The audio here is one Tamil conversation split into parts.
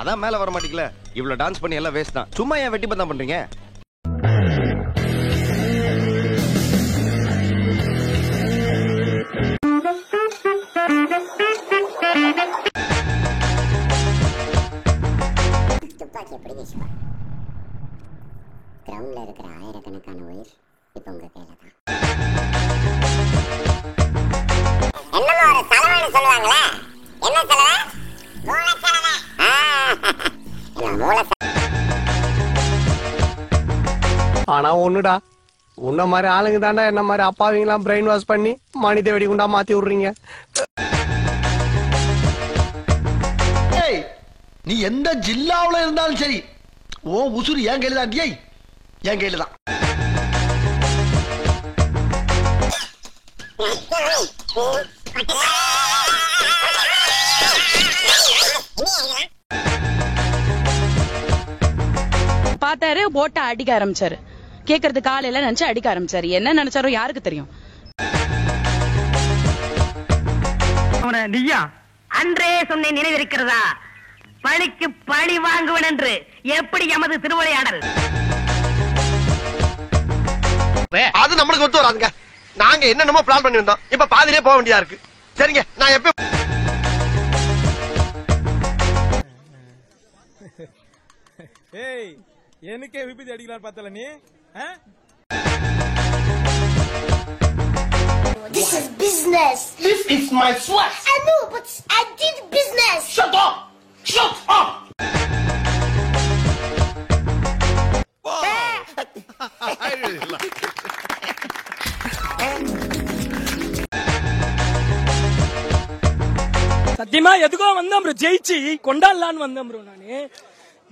அதான் மேல வர மாட்டீங்களா? இவ்வளவு டான்ஸ் பண்ணி எல்லாம் வேஸ்ட் தான். சும்மா ஏன் வெட்டி பந்தம் பண்றீங்க? துப்பாக்கி எப்படி வீசுவா? கிரவுண்ட்ல இருக்கிற ஆயிரக்கணக்கான உயிர் இப்ப உங்க கையில தான். என்னமா ஒரு தலைவன்னு சொல்லுவாங்களே, என்ன தலைவன்? மூல தலைவன். மூல. ஆனா ஒண்ணுடா, உன்ன மாதிரி ஆளுங்க தாண்டா என்ன மாதிரி அப்பாவிங்களாம் பிரெயின் வாஷ் பண்ணி மனித வெடிகுண்டா மாத்தி விடுறீங்க. நீ எந்த ஜில்லாவுல இருந்தாலும் சரி, ஓ உசுறு என் கையில தான். என் கையில தான். பார்த்தாரு, போட்ட அடிக்க ஆரம்பிச்சாரு. கேக்குறது காலையில நினைச்சு அடிக்க ஆரம்பிச்சாரு. என்ன நினைச்சாரோ யாருக்கு தெரியும்? நீயா அன்றே சொன்ன நினைவிருக்கிறதா? பழிக்கு பழி வாங்குவன் என்று எப்படி எமது திருவிளையாடல்? அது நம்மளுக்கு ஒத்து வராதுங்க. நாங்க என்னென்னமோ பிளான் பண்ணி வந்தோம். இப்ப பாதிலே போக வேண்டியதா இருக்கு. சரிங்க, நான் எப்ப எனக்கே விபத்து அடிக்கலாம் பார்த்தல நீ. This is business. This is my sweat. I know, but I did business. Shut up. Shut up. சத்தியமா எதுக்கோ வந்தேன் ப்ரோ, ஜெயிச்சு கொண்டாடலான்னு வந்தேன் ப்ரோ. நானு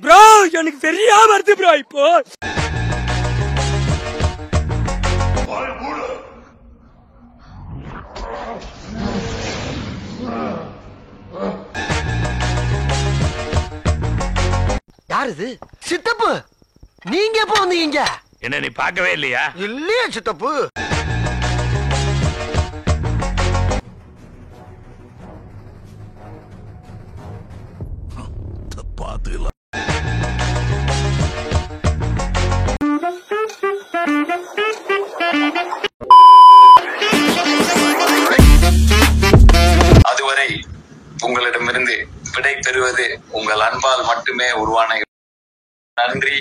ப்ரோ எனக்கு பெரியா வருது ப்ரோ. இப்போ யாரு இது? சித்தப்பு, நீங்க எப்ப வந்தீங்க? என்ன நீ பார்க்கவே இல்லையா? இல்லையா சித்தப்பு? பாத்துக்கலாம். அதுவரை உங்களிடமிருந்து விடை பெறுவது உங்கள் அன்பால் மட்டுமே உருவான. நன்றி.